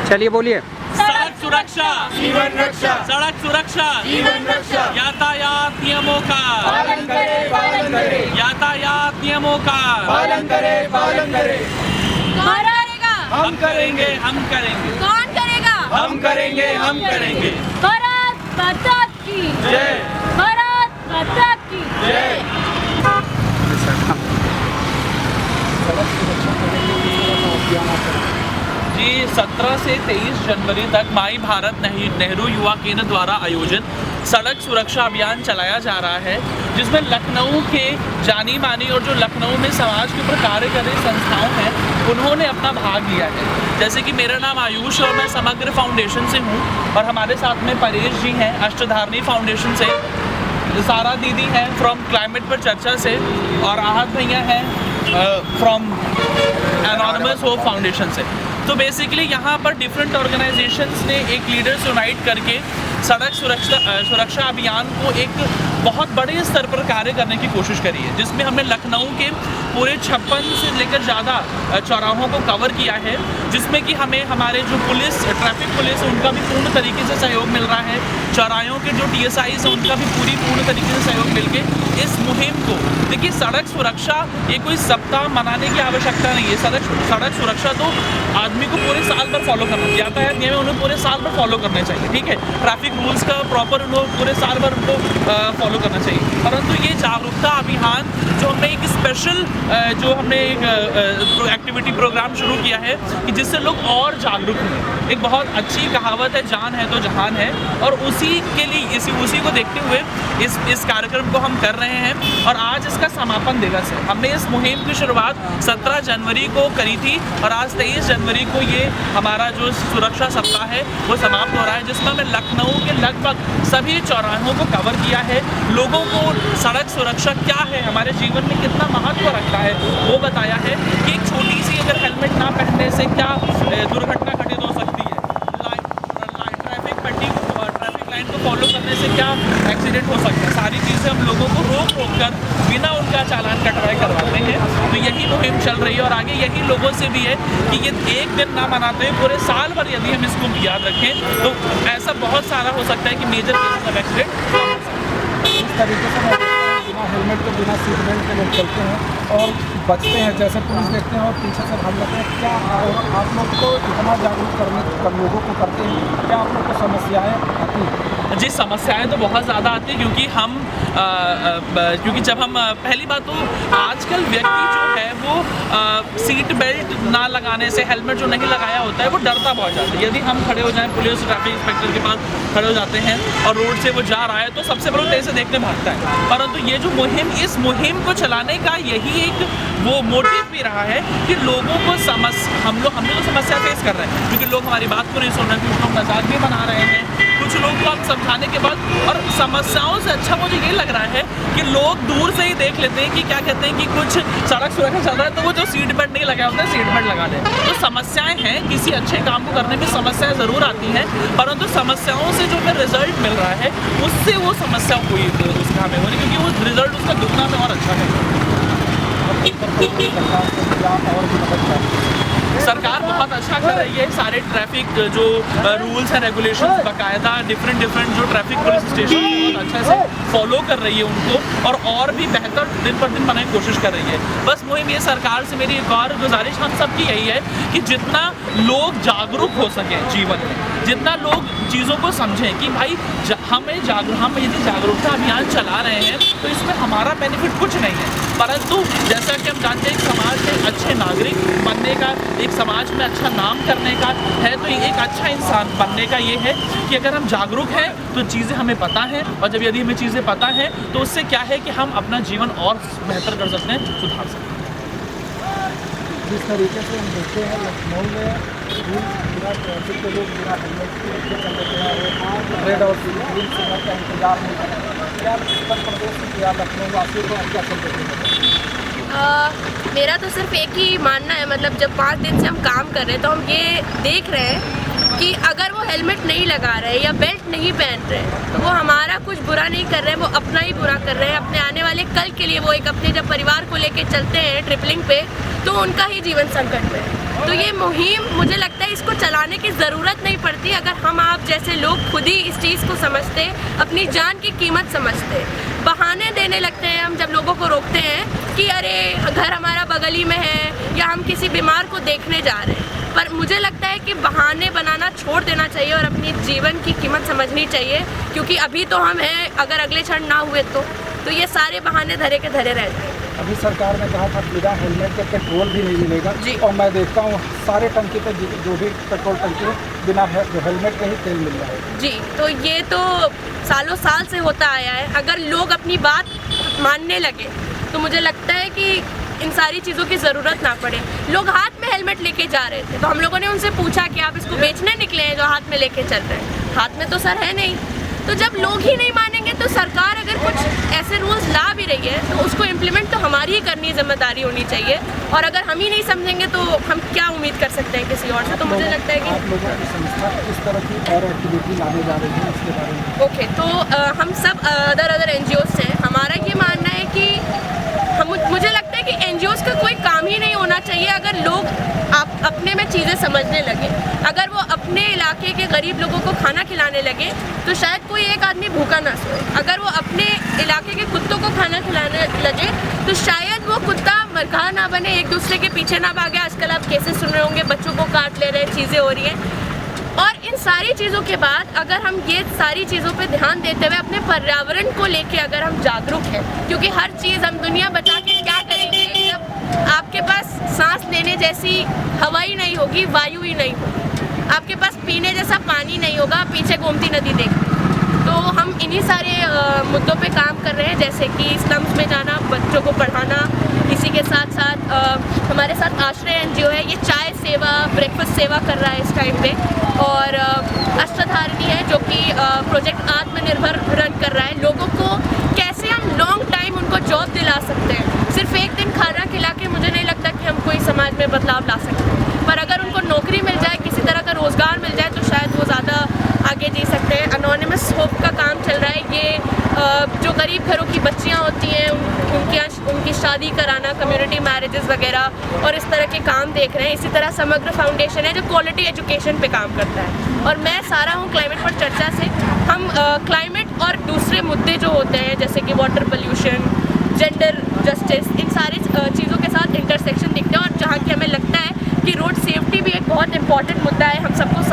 चलिए बोलिए। सड़क सुरक्षा जीवन रक्षा, सड़क सुरक्षा जीवन रक्षा, यातायात नियमों का पालन करे, पालन करे, यातायात नियमों का पालन करे, पालन करे। कौन करेगा? हम करेंगे, हम करेंगे, कौन करेगा? हम करेंगे, हम करेंगे। भारत माता की जय, भारत माता की जय। जी 17 से 23 जनवरी तक माई भारत नेहरू युवा केंद्र द्वारा आयोजित सड़क सुरक्षा अभियान चलाया जा रहा है, जिसमें लखनऊ के जानी मानी और जो लखनऊ में समाज के ऊपर कार्य कर रही संस्थाओं हैं उन्होंने अपना भाग लिया है। जैसे कि मेरा नाम आयुष और मैं समग्र फाउंडेशन से हूँ और हमारे साथ में परेश जी हैं अष्टधारणी फाउंडेशन से, सारा दीदी हैं फ्रॉम क्लाइमेट पर चर्चा से और आहत भैया हैं फ्रॉम एनोनिमस होप फाउंडेशन से। तो बेसिकली यहाँ पर डिफरेंट ऑर्गेनाइजेशंस ने एक लीडर्स यूनाइट करके सड़क सुरक्षा अभियान को एक बहुत बड़े स्तर पर कार्य करने की कोशिश करी है, जिसमें हमने लखनऊ के पूरे 56 से लेकर ज़्यादा चौराहों को कवर किया है, जिसमें कि हमें हमारे जो ट्रैफिक पुलिस है उनका भी पूर्ण तरीके से सहयोग मिल रहा है। चौराहों के जो TSIs हैं उनका भी पूर्ण तरीके से सहयोग मिलके इस मुहिम को, देखिए सड़क सुरक्षा ये कोई सप्ताह मनाने की आवश्यकता नहीं है। सड़क सुरक्षा तो आदमी को पूरे साल भर फॉलो करना चाहिए, यातायात नियम उन्हें पूरे साल भर फॉलो करने चाहिए, ठीक है। ट्रैफिक रूल्स का प्रॉपर उन्हें पूरे साल भर उनको फॉलो करना चाहिए। परंतु ये जागरूकता अभियान जो हमने एक स्पेशल जो हमने एक एक्टिविटी प्रोग्राम शुरू किया है कि जिससे लोग और जागरूक हों। एक बहुत अच्छी कहावत है, जान है तो जहान है, और उसी के लिए उसी को देखते हुए इस कार्यक्रम को हम कर रहे हैं और आज इसका समापन दिवस है। हमने इस मुहिम की शुरुआत 17 जनवरी को करी थी और आज 23 जनवरी को ये हमारा जो सुरक्षा सप्ताह है वो समाप्त हो रहा है, जिसमें हमने लखनऊ के लगभग सभी चौराहों को कवर किया है। लोगों को सड़क सुरक्षा क्या है, हमारे जीवन में कितना महत्व रखता है वो बताया है कि एक छोटी सी अगर हेलमेट ना पहनने से क्या दुर्घटना घटित हो सकती है, ट्रैफिक लाइन को फॉलो करने से क्या एक्सीडेंट हो सकता है, सारी चीज़ें हम लोगों को रोक कर बिना उनका चालान कटवाए करवाते हैं। तो यही मुहिम चल रही है और आगे यही लोगों से भी है कि ये एक दिन ना मनाते हुए पूरे साल भर यदि हम इसको याद रखें तो ऐसा बहुत सारा हो सकता है कि मेजर केसेस ऑफ एक्सीडेंट इस तरीके से बिना हेलमेट के बिना सीट बेल्ट के लोग चलते हैं और बचते हैं, जैसे पुलिस देखते हैं और पीछे से भाग लेते हैं। क्या और आप लोग को इतना जागरूक करने लोगों को करते हैं, क्या आप लोग को समस्याएं आती हैं? जी समस्याएं तो बहुत ज़्यादा आती है क्योंकि जब हम पहली बात तो आजकल व्यक्ति जो है वो सीट बेल्ट ना लगाने से, हेलमेट जो नहीं लगाया होता है वो डरता बहुत ज़्यादा है। यदि हम खड़े हो जाएं, पुलिस ट्रैफिक इंस्पेक्टर के पास खड़े हो जाते हैं और रोड से वो जा रहा है तो सबसे पहले तेज से देखने भागता है। परंतु ये जो इस मुहिम को चलाने का यही एक वो मोटिव भी रहा है कि लोगों को हम लोग तो समस्या फेस कर रहे हैं क्योंकि लोग हमारी बात को नहीं सुन रहे, कुछ लोग मजाक भी बना रहे हैं, कुछ लोग को हम समझाने के बाद, और समस्याओं से अच्छा मुझे ये लग रहा है कि लोग दूर से ही देख लेते हैं कि क्या कहते हैं कि कुछ सड़क सुरक्षा चल रहा है तो वो जो सीट बेल्ट नहीं लगाया होता है सीट बेल्ट लगा लें। तो समस्याएं हैं, किसी अच्छे काम को करने में समस्याएं ज़रूर आती हैं, परंतु समस्याओं से जो हमें रिजल्ट मिल रहा है उससे वो समस्या हुई उसका हमें हो रही, क्योंकि वो रिजल्ट उसका दुगना में और अच्छा है। सरकार बहुत अच्छा कर रही है, सारे ट्रैफिक जो रूल्स एंड रेगुलेशंस बाकायदा डिफरेंट जो ट्रैफिक पुलिस स्टेशन बहुत अच्छे से फॉलो कर रही है उनको और भी बेहतर दिन पर दिन बनाने की कोशिश कर रही है। बस मुहिम ये सरकार से मेरी एक और गुजारिश हम सबकी यही है कि जितना लोग जागरूक हो सकें जीवन में, जितना लोग चीज़ों को समझें कि भाई हम यदि जागरूकता अभियान चला रहे हैं तो इसमें हमारा बेनिफिट कुछ नहीं है, परंतु जैसा कि हम जानते हैं समाज में अच्छे नागरिक बनने का, एक समाज में अच्छा नाम करने का है, तो एक अच्छा इंसान बनने का ये है कि अगर हम जागरूक हैं तो चीज़ें हमें पता हैं, और जब यदि हमें चीज़ें पता हैं तो उससे क्या है कि हम अपना जीवन और बेहतर कर सकते हैं, सुधार सकते हैं। जिस तरीके से हम देखते हैं लखनऊ में बिना ट्रैफिक के लोग बिना हेलमेट के चल लेते हैं, रेड और ग्रीन सिग्नल का इंतजार नहीं करते, क्या उत्तर प्रदेश में या लखनऊ वासियों को क्या चलते हैं? मेरा तो सिर्फ एक ही मानना है, मतलब जब 5 दिन से हम काम कर रहे हैं तो हम ये देख रहे हैं कि अगर वो हेलमेट नहीं लगा रहे या बेल्ट नहीं पहन रहे तो वो हमारा कुछ बुरा नहीं कर रहे हैं, वो अपना ही बुरा कर रहे हैं। अपने आने वाले कल के लिए वो एक अपने जब परिवार को लेके चलते हैं ट्रिपलिंग पे तो उनका ही जीवन संकट में है। तो ये मुहिम मुझे लगता है इसको चलाने की ज़रूरत नहीं पड़ती अगर हम आप जैसे लोग खुद ही इस चीज़ को समझते, अपनी जान की कीमत समझते। बहाने देने लगते हैं हम जब लोगों को रोकते हैं कि अरे घर हमारा बगल ही में है या हम किसी बीमार को देखने जा रहे हैं। पर मुझे लगता है कि बहाने बनाना छोड़ देना चाहिए और अपनी जीवन की कीमत समझनी चाहिए, क्योंकि अभी तो हम हैं, अगर अगले क्षण ना हुए तो ये सारे बहाने धरे के धरे रहते हैं। अभी सरकार ने कहा था बिना हेलमेट के पेट्रोल भी नहीं मिलेगा जी। और मैं देखता हूँ सारे टंकी पे जो भी पेट्रोल टंकी बिना हेलमेट के ही तेल मिल रहा है। जी, तो ये तो सालों साल से होता आया है। अगर लोग अपनी बात मानने लगे तो मुझे लगता है कि इन सारी चीज़ों की ज़रूरत ना पड़े। लोग हाथ में हेलमेट लेके जा रहे थे तो हम लोगों ने उनसे पूछा कि आप इसको बेचने निकले हैं जो हाथ में लेके चल रहे हैं? हाथ में तो सर है नहीं। तो जब लोग ही नहीं मानेंगे तो सरकार अगर कुछ ऐसे रूल्स ला भी रही है तो उसको इम्प्लीमेंट तो हमारी ही करनी जिम्मेदारी होनी चाहिए, और अगर हम ही नहीं समझेंगे तो हम क्या उम्मीद कर सकते हैं किसी और से। तो मुझे लगता है कि आप लोगों की संस्था इस तरह की और एक्टिविटी लाने जा रही है, इसके बारे में ओके, तो हम सब अदर NGOs से हमारा ये मानना है कि मुझे लगता है कि NGOs का कोई काम ही नहीं होना चाहिए अगर लोग अपने में चीज़ें समझने लगे। अगर वो अपने इलाके के गरीब लोगों को खाना खिलाने लगे तो शायद कोई एक आदमी भूखा ना सोए। अगर वो अपने इलाके के कुत्तों को खाना खिलाने लगे तो शायद वो कुत्ता मरघा ना बने, एक दूसरे के पीछे ना भागे। आजकल आप केसेस सुन रहे होंगे, बच्चों को काट ले रहे हैं, चीज़ें हो रही हैं। और इन सारी चीज़ों के बाद अगर हम ये सारी चीज़ों पे ध्यान देते हुए अपने पर्यावरण को लेके अगर हम जागरूक हैं, क्योंकि हर चीज़ हम दुनिया बचा के क्या करेंगे जब आपके पास सांस लेने जैसी हवा ही नहीं होगी, वायु ही नहीं होगी, आपके पास पीने जैसा पानी नहीं होगा, पीछे गोमती नदी देखो। तो हम इन्हीं सारे मुद्दों पे काम कर रहे हैं, जैसे कि स्लम्स में जाना, बच्चों को पढ़ाना। इसी के साथ साथ हमारे साथ आश्रय NGO है, ये चाय सेवा, ब्रेकफास्ट सेवा कर रहा है इस टाइम पे। और अष्टधारिणी है जो कि प्रोजेक्ट आत्मनिर्भर रन कर रहा है। लोगों को कैसे हम लॉन्ग टाइम उनको जॉब दिला सकते हैं। सिर्फ एक दिन खाना खिला के मुझे नहीं लगता कि हम कोई समाज में बदलाव ला सकते हैं, पर अगर उनको नौकरी मिल जाए, किसी तरह का रोज़गार मिल जाए तो शायद वो ज़्यादा आगे जी सकते हैं। अनोनिमस होप का काम चल रहा है, ये जो गरीब घरों की बच्चियां होती हैं उनकी शादी कराना, कम्युनिटी मैरिजेस वगैरह और इस तरह के काम देख रहे हैं। इसी तरह समग्र फाउंडेशन है जो क्वालिटी एजुकेशन पे काम करता है। और मैं सारा हूँ क्लाइमेट पर चर्चा से। हम क्लाइमेट और दूसरे मुद्दे जो होते हैं जैसे कि वाटर पोल्यूशन, जेंडर जस्टिस, इन सारी चीज़ों के साथ इंटरसेक्शन दिखते हैं। और जहाँ की हमें लगता है कि रोड सेफ्टी भी एक बहुत इंपॉर्टेंट मुद्दा है, हम सबको